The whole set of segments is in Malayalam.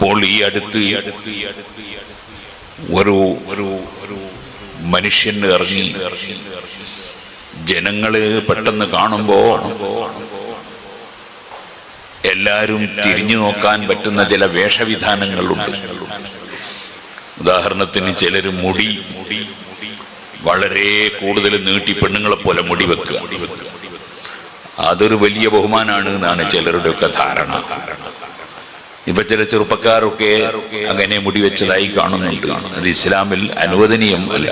അപ്പോൾ ഈ അടുത്ത് ഒരു മനുഷ്യൻ ഇറങ്ങി ജനങ്ങള് പെട്ടെന്ന് കാണുമ്പോ എല്ലാവരും തിരിഞ്ഞു നോക്കാൻ പറ്റുന്ന ചില വേഷവിധാനങ്ങളുണ്ട്. ഉദാഹരണത്തിന് ചിലര് മുടി വളരെ കൂടുതൽ നീട്ടി പെണ്ണുങ്ങളെ പോലെ മുടി വെക്കുക. അതൊരു വലിയ ബഹുമാനാണ് എന്നാണ് ചിലരുടെയൊക്കെ ധാരണ. ഇപ്പൊ ചില ചെറുപ്പക്കാരൊക്കെ അങ്ങനെ മുടി വെച്ചതായി കാണുന്നുണ്ട്. അത് ഇസ്ലാമിൽ അനുവദനീയം അല്ല.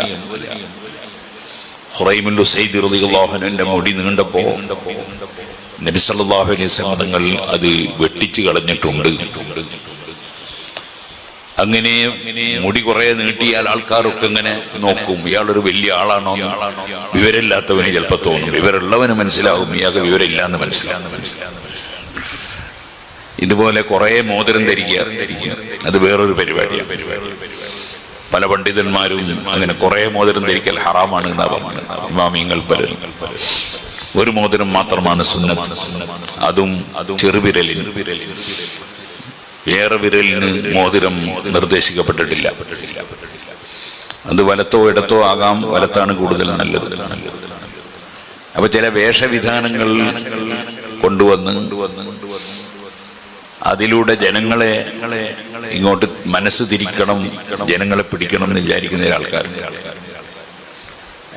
ഖുറൈമുൽ ഉസൈദി റളിയല്ലാഹു അൻഹുവിന്റെ മുടി നീണ്ടപ്പോ നബി സല്ലല്ലാഹു അലൈഹി വസല്ലം തങ്ങൾ അത് വെട്ടിച്ചു കളഞ്ഞിട്ടുണ്ട്. അങ്ങനെ മുടി കുറെ നീട്ടിയാൽ ആൾക്കാരൊക്കെ ഇങ്ങനെ നോക്കും, ഇയാളൊരു വലിയ ആളാണോ. വിവരമില്ലാത്തവന് ചിലപ്പോൾ തോന്നും, വിവരമുള്ളവന് മനസ്സിലാവും ഇയാൾക്ക് വിവരമില്ല എന്ന് മനസ്സിലാവും. ഇതുപോലെ കുറെ മോതിരം ധരിക്കുക, അത് വേറൊരു പരിപാടിയാണ്. പല പണ്ഡിതന്മാരും അങ്ങനെ കുറെ മോതിരം ധരിക്കൽ ഹറാമാണ് എന്നാണ് ഇമാമിങ്ങൾ പലരും. ഒരു മോതിരം മാത്രമാണ് സുന്നത്ത്, അതും ചെറുവിരലിന്. വേറെ വിരലിന് മോതിരം നിർദ്ദേശിക്കപ്പെട്ടിട്ടില്ല. അത് വലത്തോ ഇടത്തോ ആകാം, വലത്താണ് കൂടുതൽ നല്ലത്. അപ്പൊ ചില വേഷവിധാനങ്ങൾ കൊണ്ടുവന്ന് അതിലൂടെ ജനങ്ങളെ ഇങ്ങോട്ട് മനസ്സ് തിരിക്കണം, ജനങ്ങളെ പിടിക്കണം എന്ന് വിചാരിക്കുന്ന ആൾക്കാർ.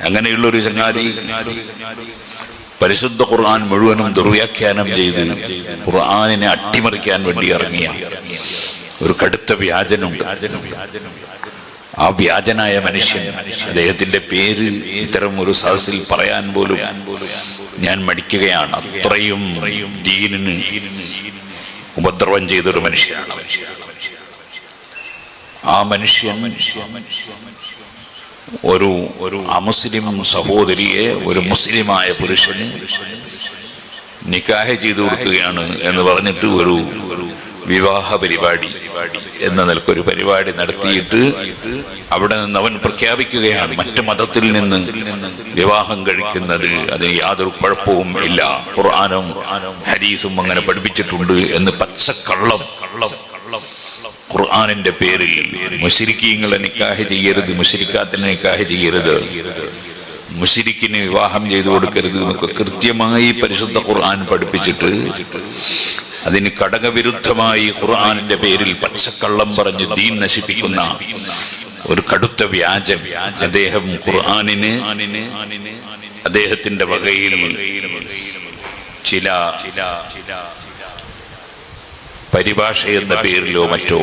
അങ്ങനെയുള്ളൊരു ചങ്ങാതി പരിശുദ്ധ ഖുർആൻ മുഴുവനും ദുർവ്യാഖ്യാനം ചെയ്ത് ഖുർആനിനെ അട്ടിമറിക്കാൻ വേണ്ടി ഇറങ്ങിയ ഒരു കടുത്ത വ്യാജനുണ്ട്. ആ വ്യാജനായ മനുഷ്യൻ, അദ്ദേഹത്തിന്റെ പേര് ഇത്തരം ഒരു സദസ്സിൽ പറയാൻ പോലും ഞാൻ മടിക്കുകയാണ്. അത്രയും ദീനിന് ഉപദ്രവം ചെയ്തൊരു മനുഷ്യനാണ്. ആ മനുഷ്യൻ ഒരു അമുസ്ലിം സഹോദരിയെ ഒരു മുസ്ലിമായ പുരുഷന് നിക്കാഹ് ചെയ്തു കൊടുക്കുകയാണ് എന്ന് പറഞ്ഞിട്ട് ഒരു വിവാഹ പരിപാടി എന്ന നിലക്കൊരു പരിപാടി നടത്തിയിട്ട് അവിടെ നിന്ന് അവൻ പ്രഖ്യാപിക്കുകയാണ്, മറ്റു മതത്തിൽ നിന്ന് വിവാഹം കഴിക്കുന്നത് അതിന് യാതൊരു കുഴപ്പവും ഇല്ല, ഖുർആനും ഹദീസും അങ്ങനെ പഠിപ്പിച്ചിട്ടുണ്ട് എന്ന് പച്ചക്കള്ളം. ഖുർആനിന്റെ പേരിൽ മുശ്രിക്കീങ്ങളെ നിക്കാഹ് ചെയ്യരുത്, മുശ്രിക്കാത്തിനെ നിക്കാഹ് ചെയ്യരുത്, മുശ്രിക്കിന് വിവാഹം ചെയ്തു കൊടുക്കരുത് എന്നൊക്കെ കൃത്യമായി പരിശുദ്ധ ഖുർആൻ പഠിപ്പിച്ചിട്ട് അതിന് ഘടകവിരുദ്ധമായി ഖുർആനിന്റെ പേരിൽ പച്ചക്കള്ളം പറഞ്ഞ് ദീൻ നശിപ്പിക്കുന്ന ഒരു കടുത്ത വ്യാജം. അദ്ദേഹം ഖുർആനിന് അദ്ദേഹത്തിന്റെ വകയിൽ ചില പരിഭാഷ എന്ന പേരിലോ മറ്റോ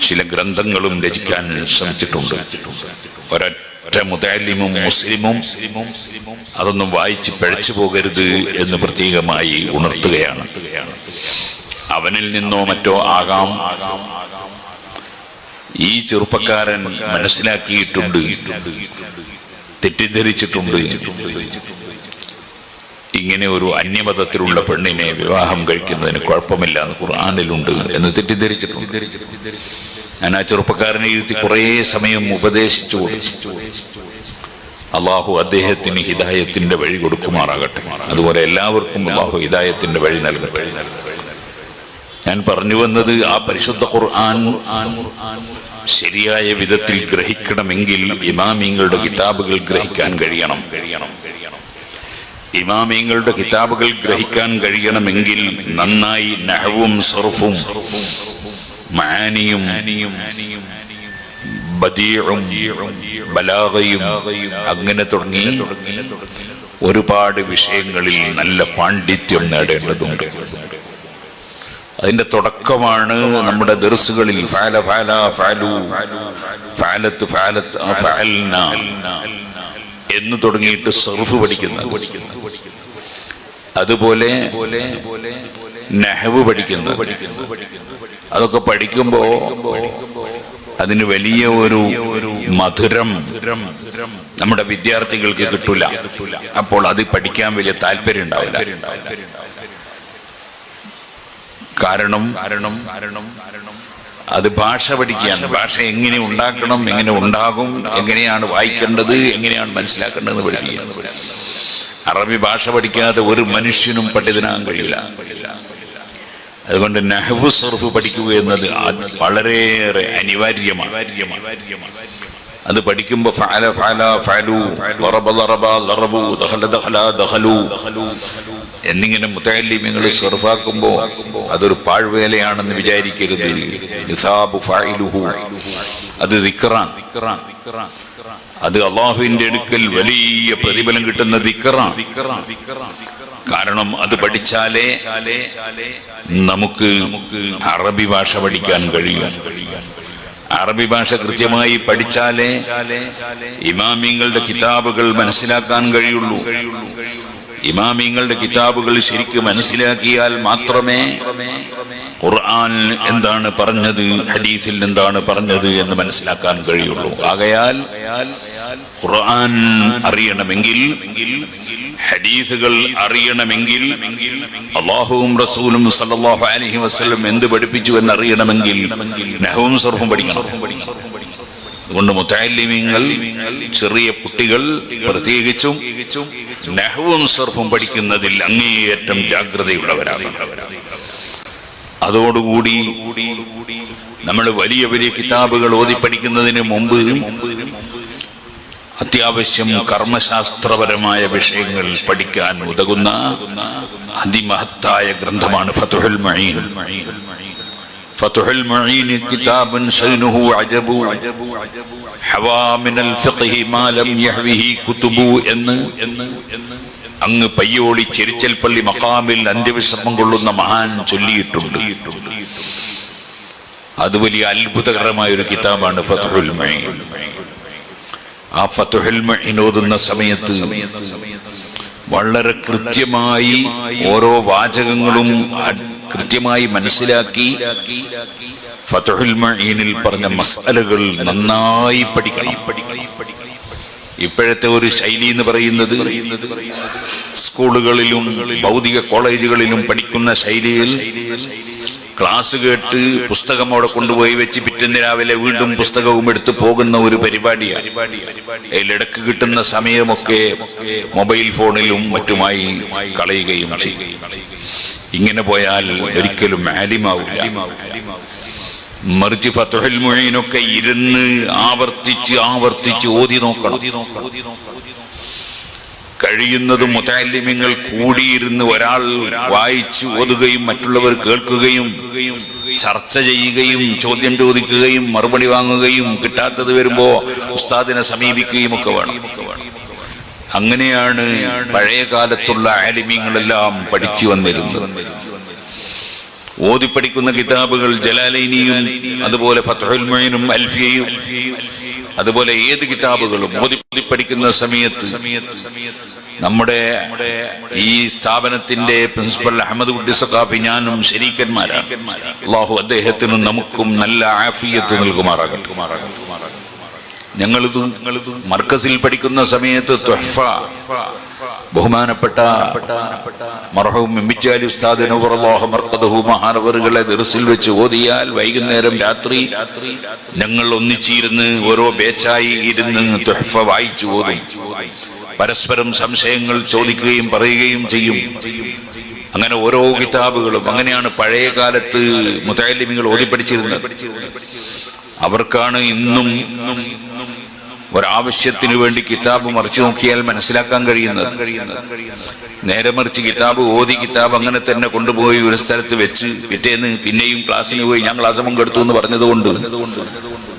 ചില ഗ്രന്ഥങ്ങളും രചിക്കാൻ ശ്രമിച്ചിട്ടുണ്ട്. ഒരൊറ്റ മുതഅല്ലിമും മുസ്ലിമും അതൊന്നും വായിച്ച് പിഴച്ചു പോകരുത് എന്ന് പ്രത്യേകമായി ഉണർത്തുകയാണ്. അവനിൽ നിന്നോ മറ്റോ ആകാം. ഈ ചെറുപ്പക്കാരൻ മനസ്സിലാക്കിയിട്ടുണ്ട്, തെറ്റിദ്ധരിച്ചിട്ടുണ്ട്. ഇങ്ങനെ ഒരു അന്യമതത്തിലുള്ള പെണ്ണിനെ വിവാഹം കഴിക്കുന്നതിന് കുഴപ്പമില്ല എന്ന് ഖുർആനിലുണ്ട് എന്ന് തെറ്റിദ്ധരിച്ചിട്ടുണ്ട്. ഞാൻ ആ ചെറുപ്പക്കാരനെ ഇരുത്തി കുറേ സമയം ഉപദേശിച്ചു കൊടുത്തു. അള്ളാഹു അദ്ദേഹത്തിന് ഹിദായത്തിന്റെ വഴി കൊടുക്കുമാറാകട്ടെ. അതുപോലെ എല്ലാവർക്കും അള്ളാഹു ഹിദായത്തിന്റെ വഴി നൽകട്ടെ. ഞാൻ പറഞ്ഞു വന്നത്, ആ പരിശുദ്ധ ഖുർആൻ ശരിയായ വിധത്തിൽ ഗ്രഹിക്കണമെങ്കിൽ ഇമാമിങ്ങളുടെ കിതാബുകൾ ഗ്രഹിക്കാൻ കഴിയണം. ഇമാമിങ്ങളുടെ കിതാബുകൾ ഗ്രഹിക്കാൻ കഴിയണമെങ്കിൽ നന്നായി നഹ്വും സർഫും മആനിയും ബദീഉം ബലാഗയും അങ്ങനെ തുടങ്ങി ഒരുപാട് വിഷയങ്ങളിൽ നല്ല പാണ്ഡിത്യം നേടേണ്ടതുണ്ട്. അതിന്റെ തുടക്കമാണ് നമ്മുടെ ദർസുകളിൽ ഫഅല ഫഅല ഫഅലു ഫഅലത്ത് ഫഅലത്ത് ഫഅൽന എന്ന് തുടങ്ങിയിട്ട് സർഫ് പഠിക്കുന്നത്, അതുപോലെ നഹ്വ് പഠിക്കുന്നത്. അതൊക്കെ പഠിക്കുമ്പോ അതിന് വലിയ ഒരു മധുരം നമ്മുടെ വിദ്യാർത്ഥികൾക്ക് കിട്ടൂല. അപ്പോൾ അത് പഠിക്കാൻ വലിയ താല്പര്യം ഉണ്ടാവില്ല. കാരണം അത് ഭാഷ പഠിക്കാൻ, ഭാഷ എങ്ങനെ ഉണ്ടാക്കണം, എങ്ങനെ ഉണ്ടാകും, എങ്ങനെയാണ് വായിക്കേണ്ടത്, എങ്ങനെയാണ് മനസ്സിലാക്കേണ്ടതെന്ന് പഠിക്കുക. അറബി ഭാഷ പഠിക്കാതെ ഒരു മനുഷ്യനും പണ്ഡിതനാകാൻ കഴിയില്ല. അതുകൊണ്ട് നഹ്വ് സർഫ് പഠിക്കുക എന്നത് വളരെയേറെ അനിവാര്യമാണ്. അത് പഠിക്കുമ്പോൾ ഫഅല ഫഅല ഫഅലു ളറബ ളറബ ളറബു ദഖല ദഖല ദഖലു എന്നിങ്ങനെ മുതഅല്ലിമീങ്ങൾ സർഫാക്കുമ്പോൾ അതൊരു പാഴ്വേലയാണെന്ന് വിചാരിക്കരുത്. യുസാബു ഫാഇലുഹു, അത് ദിക്റാൻ, അത് അല്ലാഹുവിന്റെ അടുക്കൽ വലിയ പ്രതിഫലം കിട്ടുന്ന ദിക്റാൻ. കാരണം അത് പഠിച്ചാലേ നമുക്ക് അറബി ഭാഷ പഠിക്കാൻ കഴിയും. അറബി ഭാഷ കൃത്യമായി പഠിച്ചാലേ ഇമാമിങ്ങളുടെ കിതാബുകൾ മനസ്സിലാക്കാൻ കഴിയുള്ളൂ. ഇമാമിങ്ങളുടെ കിതാബുകൾ ശരിക്കും മനസ്സിലാക്കിയാൽ മാത്രമേ ഖുർആൻ എന്താണ് പറഞ്ഞത്, ഹദീസിൽ എന്താണ് പറഞ്ഞത് എന്ന് മനസ്സിലാക്കാൻ കഴിയുള്ളൂ. ആകയാൽ ഖുർആൻ അറിയണമെങ്കിൽ, ഹദീസുകൾ അറിയണമെങ്കിൽ, അല്ലാഹുവും റസൂലും സല്ലല്ലാഹു അലൈഹി വസല്ലം എന്ത് പഠിപ്പിച്ചു എന്നറിയണമെങ്കിൽ നഹ്വും സർഫും പഠിക്കണം. അതുകൊണ്ട് മുതഅല്ലിമീങ്ങൾ, ചെറിയ കുട്ടികൾ പ്രത്യേകിച്ചും നഹ്വും സർഫും പഠിക്കുന്നതിൽ അങ്ങേയറ്റം ജാഗ്രതയുള്ളവരാണ്. അതോടുകൂടി നമ്മൾ വലിയ വലിയ കിതാബുകൾ ഓതി പഠിക്കുന്നതിന് മുമ്പ് അത്യാവശ്യം കർമ്മശാസ്ത്രപരമായ വിഷയങ്ങൾ പഠിക്കാൻ ഉതകുന്ന അതിമഹത്തായ ഗ്രന്ഥമാണ് ഫത്ഹുൽ മുഈൻ. ഫത്ഹുൽ മുഈൻ കിതാബുൻ ശൈനുഹു അജബു ഹവാ മിനൽ ഫിഖ്ഹി മാ ലം യഹ്വിഹി കുതുബു എന്ന് അങ്ങ് പയ്യോളി ചെരിച്ചൽപ്പള്ളി മഖാമിൽ അന്ത്യവിശ്രമം കൊള്ളുന്ന മഹാൻ ചൊല്ലിയിട്ടുണ്ട്. അത് വലിയ അത്ഭുതകരമായ ഒരു കിതാബാണ് ഫത്ഹുൽ മുഈൻ. ആ ഫത്ഹുൽ മുഈൻ ഓതുന്ന സമയത്ത് വളരെ കൃത്യമായി ഓരോ വാചകങ്ങളും കൃത്യമായി മനസ്സിലാക്കി ഫത്ഹുൽ മുഈനിൽ പറഞ്ഞ മസ്അലകൾ നന്നായി പഠിക്കണം. ഇപ്പോഴത്തെ ഒരു ശൈലി എന്ന് പറയുന്നത് സ്കൂളുകളിലും ഭൗതിക കോളേജുകളിലും പഠിക്കുന്ന ശൈലിയിൽ ക്ലാസ് കേട്ട് പുസ്തകം അവിടെ കൊണ്ടുപോയി വെച്ച് പിറ്റേന്ന് രാവിലെ വീണ്ടും പുസ്തകവും എടുത്ത് പോകുന്ന ഒരു പരിപാടിയാണ്. അതിലിടക്ക് കിട്ടുന്ന സമയമൊക്കെ മൊബൈൽ ഫോണിലും മറ്റുമായി കളയുകയും ചെയ്യും. ഇങ്ങനെ പോയാൽ ഒരിക്കലും ആലിമാവില്ല. മറിച്ച് ഫത്ഹുൽ മുഈനൊക്കെ ഇരുന്ന് ആവർത്തിച്ച് ഓതി നോക്കണം. കഴിയുന്നത് മുതഅല്ലിമീങ്ങൾ കൂടിയിരുന്ന് ഒരാൾ വായിച്ച് ഓതുകയും മറ്റുള്ളവർ കേൾക്കുകയും ചർച്ച ചെയ്യുകയും ചോദ്യം ചോദിക്കുകയും മറുപടി വാങ്ങുകയും കിട്ടാത്തത് വരുമ്പോ ഉസ്താദിനെ സമീപിക്കുകയും ഒക്കെ വേണം. അങ്ങനെയാണ് പഴയ കാലത്തുള്ള ആലിമീങ്ങളെല്ലാം പഠിച്ചു വന്നിരുന്നത്. ഓതിപ്പടിക്കുന്ന കിതാബുകൾ ജലാലൈനിയും അതുപോലെ ഫത്ഹുൽ മുഈനും അൽഫിയയും അതുപോലെ ഏത് കിതാബുകളും ഓതിപ്പടിക്കുന്ന സമയത്ത് നമ്മുടെ ഈ സ്ഥാപനത്തിന്റെ പ്രിൻസിപ്പൽ അഹമ്മദ് കുട്ടി സഖാഫി ഞാനും ശരീക്കന്മാരാണ്. അല്ലാഹു അദ്ദേഹത്തിനും നമുക്കും നല്ല ആഫിയത്ത് നൽകുമാറാകട്ടെ. ഞങ്ങളിത് മർക്കസിൽ പഠിക്കുന്ന സമയത്ത് തുഹ്ഫ ബഹുമാനപ്പെട്ട മർഹൂം മിമ്മിച്ചാലി ഉസ്താദ് നവറല്ലാഹു മർഖദഹു മഹാനവറുകളെ ദർസിൽ വെച്ച് ഓതിയാൽ വൈകുന്നേരം രാത്രി ഞങ്ങൾ ഒന്നിച്ചിരുന്ന് ഓരോ ബേച്ചായി ഇരുന്ന് തുഹ്ഫ വായിച്ചു ഓതും. പരസ്പരം സംശയങ്ങൾ ചോദിക്കുകയും പറയുകയും ചെയ്യും. അങ്ങനെ ഓരോ കിതാബുകളും അങ്ങനെയാണ് പഴയ കാലത്ത് മുതഅല്ലിമീങ്ങൾ ഓതിപ്പടിച്ചിരുന്നത്. അവർക്കാണ് ഇന്നും ഒരാവശ്യത്തിനു വേണ്ടി കിതാബ് മറിച്ചു നോക്കിയാൽ മനസ്സിലാക്കാൻ കഴിയുന്നത്. നേരെ മറിച്ച് കിതാബ് ഓതി കിതാബ് അങ്ങനെ തന്നെ കൊണ്ടുപോയി ഒരു സ്ഥലത്ത് വെച്ച് പിറ്റേന്ന് പിന്നെയും ക്ലാസ്സിന് പോയി ഞാൻ ക്ലാസ് പങ്കെടുത്തു എന്ന് പറഞ്ഞതുകൊണ്ട്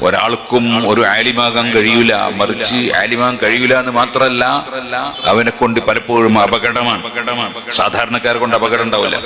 ഒരാൾക്കും ഒരു ആലിമാകാൻ കഴിയൂല. മറിച്ച് ആലിമാകാൻ കഴിയൂല എന്ന് മാത്രമല്ല, അവനെ കൊണ്ട് പലപ്പോഴും അപകടമാണ്. സാധാരണക്കാരെ കൊണ്ട് അപകടം ഉണ്ടാവില്ല.